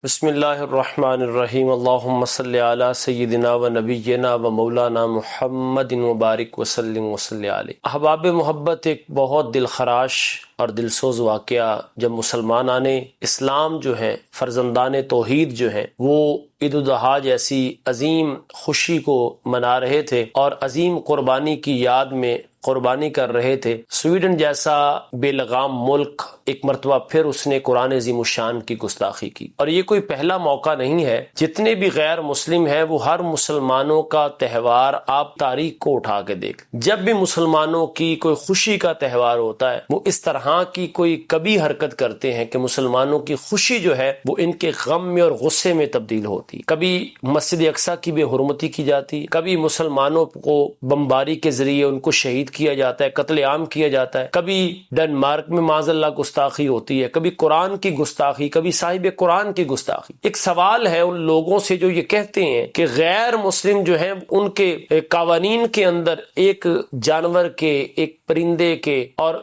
بسم اللہ الرحمن الرحیم اللہم صلی علی سیدنا و نبینا و مولانا محمد مبارک وسلم وصلی علیہ۔ احباب محبت، ایک بہت دل خراش اور دلسوز واقعہ جب مسلمانان اسلام جو ہیں، فرزندان توحید جو ہیں، وہ عید الاضحیٰ جیسی عظیم خوشی کو منا رہے تھے اور عظیم قربانی کی یاد میں قربانی کر رہے تھے، سویڈن جیسا بے لگام ملک ایک مرتبہ پھر اس نے قرآن عظیم الشان کی گستاخی کی۔ اور یہ کوئی پہلا موقع نہیں ہے، جتنے بھی غیر مسلم ہیں وہ ہر مسلمانوں کا تہوار آپ تاریخ کو اٹھا کے دیکھ، جب بھی مسلمانوں کی کوئی خوشی کا تہوار ہوتا ہے وہ اس طرح کی کوئی کبھی حرکت کرتے ہیں کہ مسلمانوں کی خوشی جو ہے وہ ان کے غم میں اور غصے میں تبدیل ہوتی۔ کبھی مسجد اقصیٰ کی بے حرمتی کی جاتی، کبھی مسلمانوں کو بمباری کے ذریعے ان کو شہید کیا جاتا ہے، قتل عام کیا جاتا ہے، کبھی ڈنمارک میں معاذ اللہ گستاخی ہوتی ہے، کبھی قرآن کی گستاخی، کبھی صاحب قرآن کی گستاخی۔ ایک سوال ہے ان لوگوں سے جو یہ کہتے ہیں کہ غیر مسلم جو ہیں ان کے قوانین کے اندر ایک جانور کے، ایک پرندے کے اور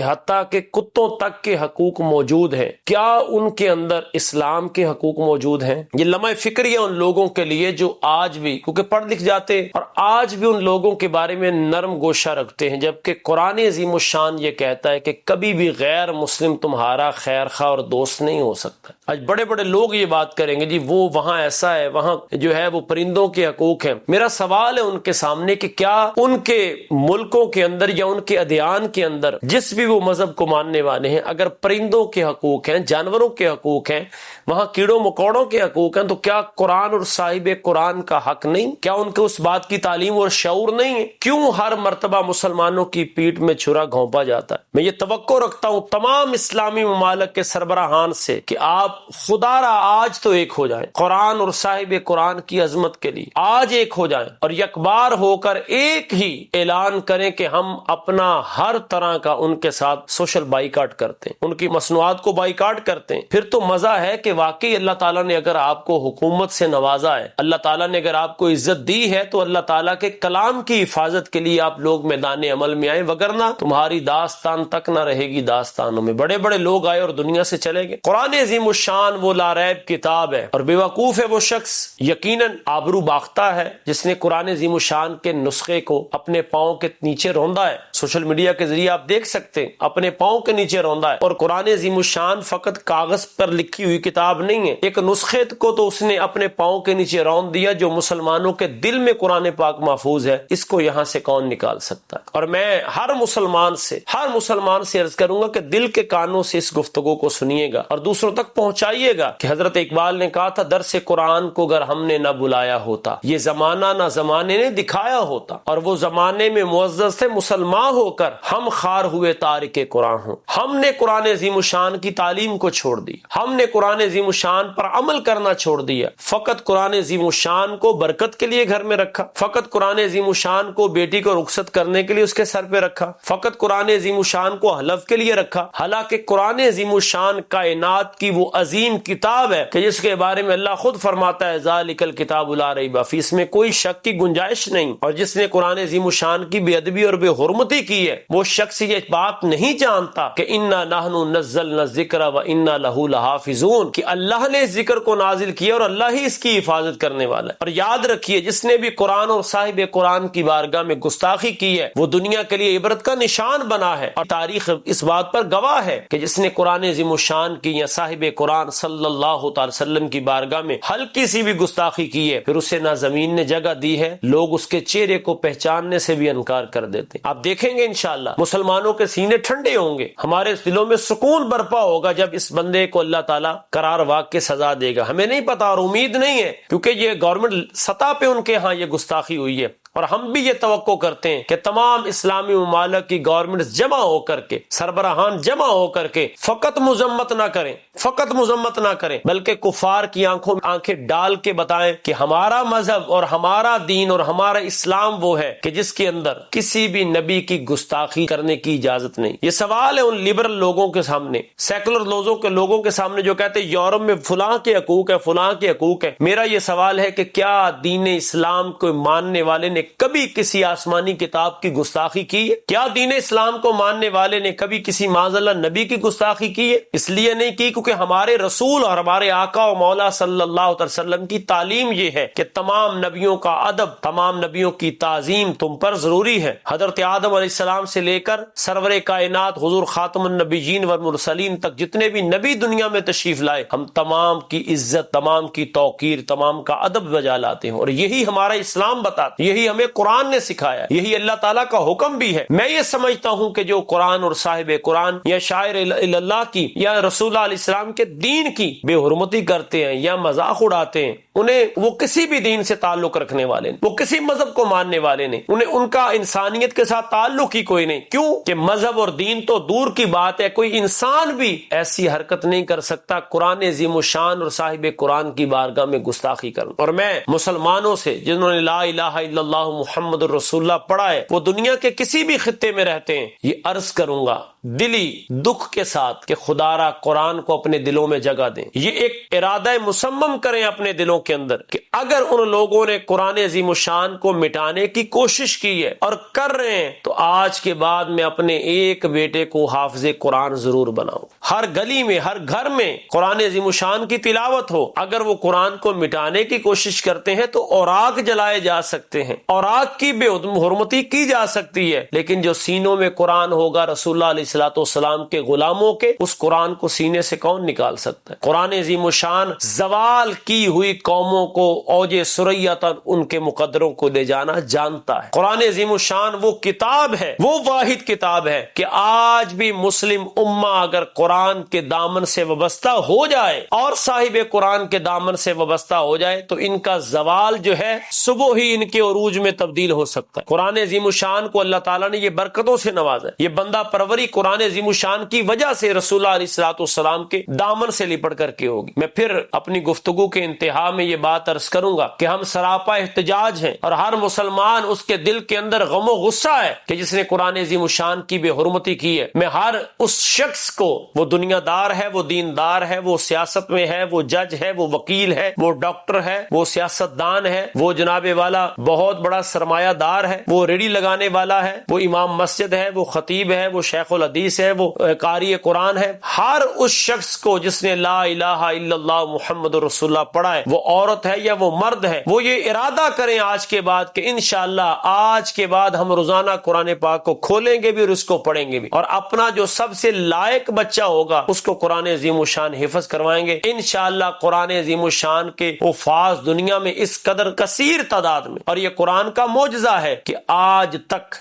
حتیٰ کہ کتوں تک کے حقوق موجود ہیں، کیا ان کے اندر اسلام کے حقوق موجود ہیں؟ یہ لمحہ فکریہ ان لوگوں کے لیے جو آج بھی، کیونکہ پڑھ لکھ جاتے اور آج بھی ان لوگوں کے بارے میں نرم گوشہ رکھتے ہیں، جبکہ قرآن عظیم الشان یہ کہتا ہے کہ کبھی بھی غیر مسلم تمہارا خیر خواہ اور دوست نہیں ہو سکتا۔ آج بڑے بڑے لوگ یہ بات کریں گے جی وہ وہاں ایسا ہے، وہاں جو ہے وہ پرندوں کے حقوق ہیں۔ میرا سوال ہے ان کے سامنے کہ کیا ان کے ملکوں کے اندر یا ان کے ادیان کے اندر جس بھی وہ مذہب کو ماننے والے ہیں، اگر پرندوں کے حقوق ہیں، جانوروں کے حقوق ہیں، وہاں کیڑوں مکوڑوں کے حقوق ہیں، تو کیا قرآن اور صاحب قرآن کا حق نہیں؟ کیا ان کو اس بات کی تعلیم اور شعور نہیں ہے؟ کیوں ہر مرتبہ مسلمانوں کی پیٹھ میں چھرا گھونپا جاتا ہے؟ میں یہ توقع رکھتا ہوں تمام اسلامی ممالک کے سربراہان سے کہ آپ خدا را آج تو ایک ہو جائیں، قرآن اور صاحب قرآن کی عظمت کے لیے آج ایک ہو جائیں اور یکبار ہو کر ایک ہی اعلان کریں کہ ہم اپنا ہر طرح کا ان کے ساتھ سوشل بائیکاٹ کرتے ہیں، ان کی مصنوعات کو بائیکاٹ کرتے ہیں۔ پھر تو مزہ ہے کہ واقعی اللہ تعالیٰ نے اگر آپ کو حکومت سے نوازا ہے، اللہ تعالیٰ نے اگر آپ کو عزت دی ہے تو اللہ تعالیٰ کے کلام کی حفاظت کے لیے آپ لوگ میدان عمل میں آئے، وگرنہ تمہاری داستان تک نہ رہے گی داستانوں میں۔ بڑے بڑے لوگ آئے اور دنیا سے چلے گئے۔ قرآن عظیم الشان وہ لاریب کتاب ہے اور بے وقوف ہے وہ شخص، یقیناً آبرو باختہ ہے جس نے قرآن عظیم الشان کے نسخے کو اپنے پاؤں کے نیچے روندا ہے۔ سوشل میڈیا کے ذریعے آپ دیکھ سکتے ہیں اپنے پاؤں کے نیچے روندا ہے۔ اور قرآن عظیم الشان فقط کاغذ پر لکھی ہوئی کتاب نہیں ہے، ایک نسخے کو تو اس نے اپنے پاؤں کے نیچے رون دیا جو مسلمانوں کے دل میں قرآن پاک محفوظ ہے، اس کو یہاں سے کون نکال سکتا ہے؟ اور میں ہر مسلمان سے عرض کروں گا کہ دل کے کانوں سے اس گفتگو کو سنیے گا اور دوسروں تک پہنچائیے گا کہ حضرت اقبال نے کہا تھا درس قرآن کو اگر ہم نے نہ بلایا ہوتا، یہ زمانہ نہ زمانے نے دکھایا ہوتا، اور وہ زمانے میں معزز تھے مسلمان ہو کر ہم خار ہوئے تارک قرآن ہوں۔ ہم نے قرآن عظیم الشان کی تعلیم کو چھوڑ دی، ہم نے قرآن عظیم الشان پر عمل کرنا چھوڑ دیا، فقط قرآن عظیم الشان کو برکت کے لیے گھر میں رکھا، فقط قرآن عظیم الشان کو بیٹی کو رخصت کرنے کے لیے اس کے سر پہ رکھا، فقط قرآن عظیم الشان کو حلف کے لیے رکھا، حالانکہ قرآن عظیم الشان کائنات کی وہ عظیم کتاب ہے کہ جس کے بارے میں اللہ خود فرماتا ہے ذالک الکتاب لا ریب فیہ، اس میں کوئی شک کی گنجائش نہیں۔ اور جس نے قرآن عظیم الشان کی بے ادبی اور بے حرمتی کی ہے وہ شخص یہ بات نہیں جانتا کہ انا نحن نزلنا الذکر و انا لہ لحافظون، کہ اللہ نے اس ذکر کو نازل کیا اور اللہ ہی اس کی حفاظت کرنے والا ہے۔ اور یاد رکھیے جس نے بھی قرآن اور صاحب قرآن کی بارگاہ میں گستاخی کی ہے وہ دنیا کے لیے عبرت کا نشان بنا ہے، اور تاریخ اس بات پر گواہ ہے کہ جس نے قرآن عظیم الشان کی یا صاحب قرآن صلی اللہ تعالی وسلم کی بارگاہ میں ہلکی سی بھی گستاخی کی ہے، پھر اسے نہ زمین نے جگہ دی ہے، لوگ اس کے چہرے کو پہچاننے سے بھی انکار کر دیتے ہیں۔ آپ دیکھیں گے انشاءاللہ مسلمانوں کے سینے ٹھنڈے ہوں گے، ہمارے دلوں میں سکون برپا ہوگا جب اس بندے کو اللہ تعالیٰ قرار واقع کے سزا دے گا۔ ہمیں نہیں پتا اور امید نہیں ہے کیونکہ یہ گورنمنٹ سطح پہ ان کے ہاں یہ گستاخی ہوئی ہے، اور ہم بھی یہ توقع کرتے ہیں کہ تمام اسلامی ممالک کی گورنمنٹ جمع ہو کر کے، سربراہان جمع ہو کر کے فقط مذمت نہ کریں بلکہ کفار کی آنکھوں میں آنکھیں ڈال کے بتائیں کہ ہمارا مذہب اور ہمارا دین اور ہمارا اسلام وہ ہے کہ جس کے اندر کسی بھی نبی کی گستاخی کرنے کی اجازت نہیں۔ یہ سوال ہے ان لبرل لوگوں کے سامنے، سیکولر لوگوں کے سامنے جو کہتے ہیں یورپ میں فلاں کے حقوق ہے، فلاں کے حقوق ہے۔ میرا یہ سوال ہے کہ کیا دین اسلام کو ماننے والے نے کبھی کسی آسمانی کتاب کی گستاخی کی ہے؟ کیا دین اسلام کو ماننے والے نے کبھی کسی معاذ اللہ نبی کی گستاخی کی ہے؟ اس لیے نہیں کی کیونکہ ہمارے رسول اور ہمارے آقا و مولا صلی اللہ علیہ وسلم کی تعلیم یہ ہے کہ تمام نبیوں کا ادب، تمام نبیوں کی تعظیم تم پر ضروری ہے۔ حضرت آدم علیہ السلام سے لے کر سرور کائنات حضور خاتم النبیین والمرسلین تک جتنے بھی نبی دنیا میں تشریف لائے، ہم تمام کی عزت، تمام کی توقیر، تمام کا ادب بجا لاتے ہیں، اور یہی ہمارا اسلام بتاتا، یہی ہمیں قرآن نے سکھایا، یہی اللہ تعالیٰ کا حکم بھی ہے۔ میں یہ سمجھتا ہوں کہ جو قرآن اور صاحب قرآن یا شاعر اللہ کی یا رسول اللہ علیہ السلام کے دین کی بے حرمتی کرتے ہیں یا مذاق اڑاتے ہیں، انہیں وہ کسی بھی دین سے تعلق رکھنے والے نہیں، وہ کسی مذہب کو ماننے والے نہیں، انہیں ان کا انسانیت کے ساتھ تعلق ہی کوئی نہیں۔ کیوں کہ مذہب اور دین تو دور کی بات ہے، کوئی انسان بھی ایسی حرکت نہیں کر سکتا قرآن عظیم الشان اور صاحب قرآن کی بارگاہ میں گستاخی کرنا۔ اور میں مسلمانوں سے جنہوں نے لا الہ الا اللہ محمد رسول اللہ پڑھا ہے، وہ دنیا کے کسی بھی خطے میں رہتے ہیں، یہ عرض کروں گا دلی دکھ کے ساتھ کہ خدا را قرآن کو اپنے دلوں میں جگہ دیں، یہ ایک ارادہ مصمم کریں اپنے دلوں کے اندر کہ اگر ان لوگوں نے قرآن عظیم الشان کو مٹانے کی کوشش کی ہے اور کر رہے ہیں تو آج کے بعد میں اپنے ایک بیٹے کو حافظ قرآن ضرور بناؤں، ہر گلی میں ہر گھر میں قرآن عظیم الشان کی تلاوت ہو۔ اگر وہ قرآن کو مٹانے کی کوشش کرتے ہیں تو اوراق جلائے جا سکتے ہیں، اوراق کی بے حرمتی کی جا سکتی ہے، لیکن جو سینوں میں قرآن ہوگا رسول اللہ علیہ السلام کے غلاموں کے، اس قرآن کو سینے سے کون نکال سکتا ہے؟ قرآن عظیم الشان زوال کی ہوئی قوموں کو اوج ثریا تک ان کے مقدروں کو لے جانا جانتا ہے۔ قرآن عظیم الشان وہ کتاب ہے، وہ واحد کتاب ہے کہ آج بھی مسلم امہ اگر قرآن کے دامن سے وابستہ ہو جائے اور صاحب قرآن کے دامن سے وابستہ ہو جائے تو ان کا زوال جو ہے صبح ہی ان کے عروج میں تبدیل ہو سکتا ہے۔ قرآن عظیم الشان کو اللہ تعالیٰ نے یہ برکتوں سے نوازا ہے، یہ بندہ پروری قرآن عظیم الشان کی وجہ سے رسول اللہ علیہ السلام کے دامن سے لپٹ کر کے ہوگی۔ میں پھر اپنی گفتگو کے انتہا میں یہ بات عرض کروں گا کہ ہم سراپا احتجاج ہیں اور ہر مسلمان اس کے دل کے اندر غم و غصہ ہے کہ جس نے قرآن عظیم الشان کی بے حرمتی کی ہے۔ میں ہر اس شخص کو، وہ دنیا دار ہے، وہ دیندار ہے، وہ سیاست میں ہے، وہ جج ہے، وہ وکیل ہے، وہ ڈاکٹر ہے، وہ سیاست دان ہے، وہ جناب والا بہت بڑا سرمایہ دار ہے، وہ ریڑھی لگانے والا ہے، وہ امام مسجد ہے، وہ خطیب ہے، وہ شیخ الحدیث ہے، وہ قاری قرآن ہے، ہر اس شخص کو جس نے لا الہ الا اللہ محمد رسول اللہ پڑھا ہے، وہ عورت ہے یا وہ مرد ہے، وہ یہ ارادہ کریں آج کے بعد کہ انشاءاللہ آج کے بعد ہم روزانہ قرآن پاک کو کھولیں گے بھی اور اس کو پڑھیں گے بھی، اور اپنا جو سب سے لائق بچہ ہوگا اس کو قرآن عظیم الشان حفظ کروائیں گے انشاءاللہ۔ قرآن عظیم الشان کے حفاظ دنیا میں اس قدر کثیر تعداد میں، اور یہ قرآن کا معجزہ ہے کہ آج تک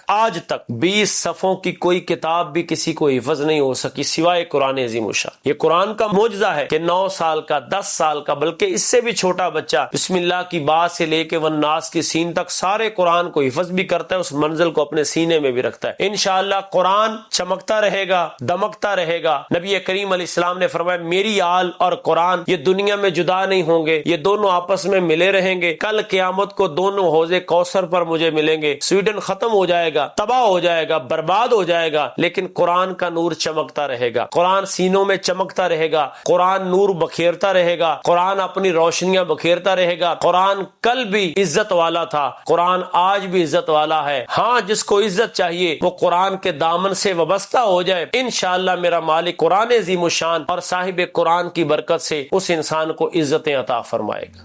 20 صفوں کی کوئی کتاب بھی کسی کو حفظ نہیں ہو سکی سوائے قرآن عظیم الشان۔ یہ قرآن کا معجزہ ہے کہ 9 سال کا، 10 سال کا، بلکہ اس سے بھی چھوٹا بچہ بسم اللہ کی بات سے لے کے والناس کی سین تک سارے قرآن کو حفظ بھی کرتا ہے، اس منزل کو اپنے سینے میں بھی رکھتا ہے۔ انشاءاللہ قرآن چمکتا رہے گا، دمکتا رہے گا۔ نبی کریم علیہ السلام نے فرمایا میری آل اور قرآن یہ دنیا میں جدا نہیں ہوں گے، یہ دونوں آپس میں ملے رہیں گے، کل قیامت کو دونوں حوض کوثر پر مجھے ملیں گے۔ سویڈن ختم ہو جائے گا، تباہ ہو جائے گا، برباد ہو جائے گا، لیکن قرآن کا نور چمکتا رہے گا، قرآن سینوں میں چمکتا رہے گا، قرآن نور بکھیرتا رہے گا، قرآن اپنی روشنیاں بکھیرتا رہے گا۔ قرآن کل بھی عزت والا تھا، قرآن آج بھی عزت والا ہے۔ ہاں جس کو عزت چاہیے وہ قرآن کے دامن سے وابستہ ہو جائے، انشاءاللہ میرا مالک قرآن عظیم الشان اور صاحب قرآن کی برکت سے اس انسان کو عزتیں عطا فرمائے گا۔